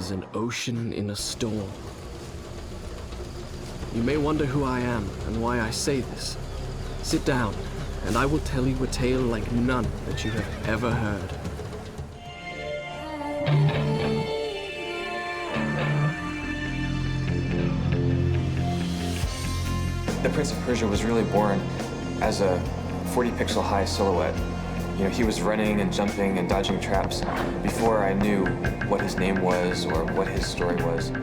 is an ocean in a storm. You may wonder who I am and why I say this. Sit down, and I will tell you a tale like none that you have ever heard. The Prince of Persia was really born as a 40-pixel high silhouette. You know, he was running and jumping and dodging traps before I knew what his name was or what his story was.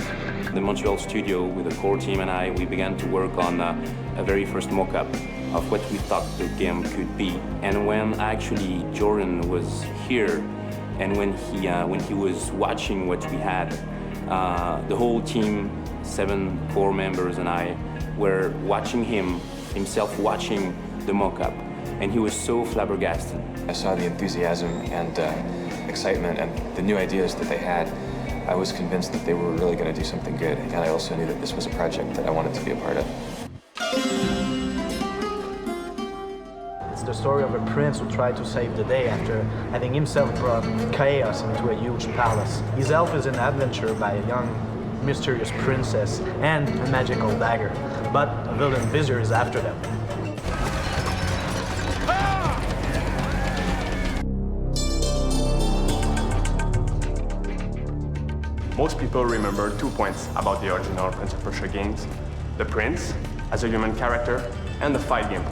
The Montreal studio, with the core team and I, we began to work on a very first mock-up of what we thought the game could be. And when actually Jordan was here, and when he was watching what we had, the whole team, 7 core members and I, were watching himself watching the mock-up, and he was so flabbergasted. I saw the enthusiasm and excitement and the new ideas that they had. I was convinced that they were really going to do something good, and I also knew that this was a project that I wanted to be a part of. It's the story of a prince who tried to save the day after having himself brought chaos into a huge palace. His elf is an adventure by a young, mysterious princess and a magical dagger, but a villain vizier is after them. Most people remember 2 points about the original Prince of Persia games: the prince as a human character and the fight game.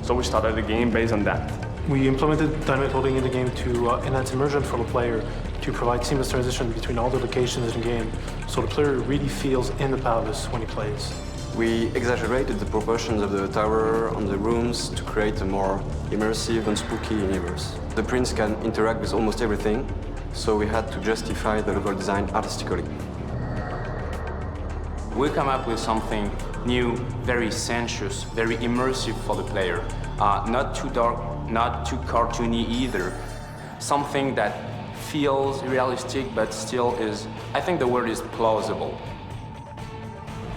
So we started the game based on that. We implemented dynamic loading in the game to enhance immersion for the player, to provide seamless transition between all the locations in the game, so the player really feels in the palace when he plays. We exaggerated the proportions of the tower on the rooms to create a more immersive and spooky universe. The prince can interact with almost everything, so we had to justify the level design artistically. We come up with something new, very sensuous, very immersive for the player. Not too dark, not too cartoony either. Something that feels realistic, but still is, I think the word is plausible.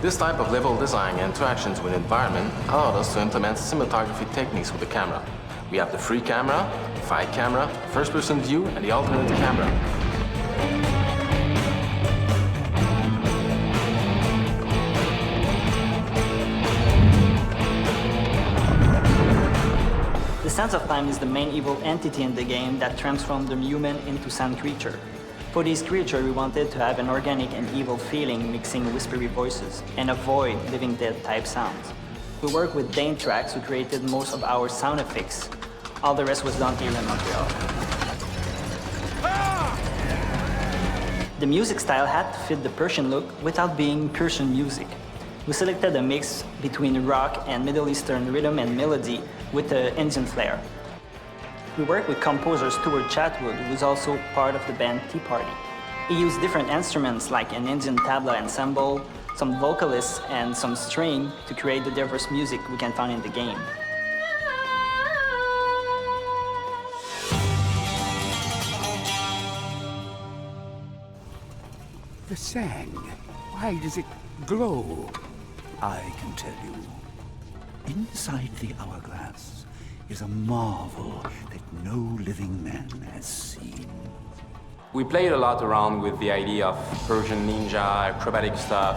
This type of level design and interactions with the environment allowed us to implement cinematography techniques with the camera. We have the free camera, fight camera, first-person view, and the alternate camera. The sense of time is the main evil entity in the game that transforms the human into sand creature. For this creature, we wanted to have an organic and evil feeling mixing whispery voices and avoid living dead type sounds. We worked with Dane Tracks, who created most of our sound effects. All the rest was done here in Montreal. The music style had to fit the Persian look without being Persian music. We selected a mix between rock and Middle Eastern rhythm and melody with an Indian flair. We worked with composer Stuart Chatwood, who was also part of the band Tea Party. He used different instruments like an Indian tabla ensemble, some vocalists, and some string to create the diverse music we can find in the game. The sand, why does it glow? I can tell you. Inside the hourglass is a marvel that no living man has seen. We played a lot around with the idea of Persian ninja, acrobatic stuff.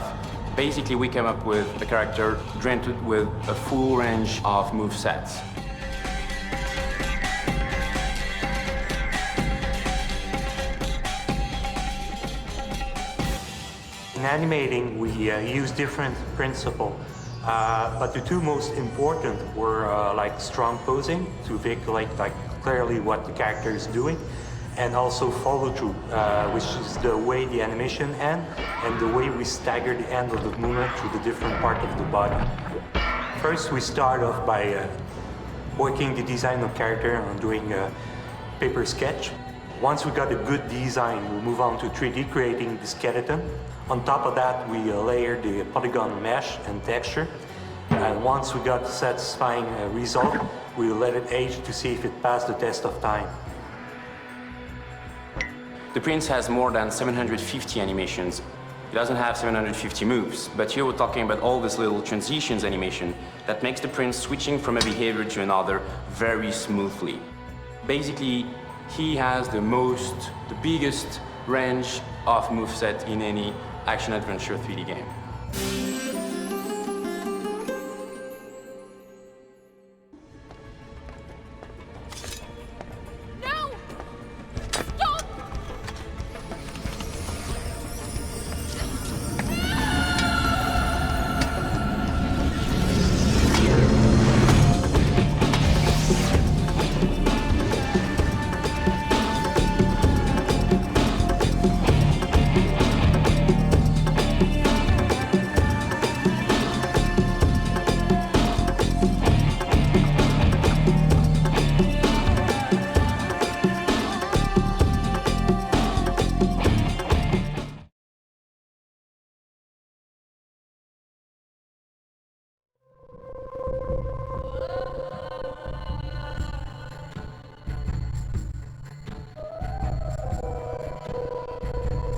Basically, we came up with a character granted with a full range of movesets. In animating, we use different principles, but the 2 most important were like strong posing to vehiculate like clearly what the character is doing, and also follow through, which is the way the animation ends and the way we stagger the end of the movement through the different part of the body. First, we start off by working the design of character and doing a paper sketch. Once we got a good design, we move on to 3D creating the skeleton. On top of that, we layer the polygon mesh and texture. And once we got a satisfying result, we let it age to see if it passed the test of time. The Prince has more than 750 animations. It doesn't have 750 moves, but here we're talking about all this little transitions animation that makes the Prince switching from a behavior to another very smoothly. Basically, he has the biggest range of moveset in any action-adventure 3D game.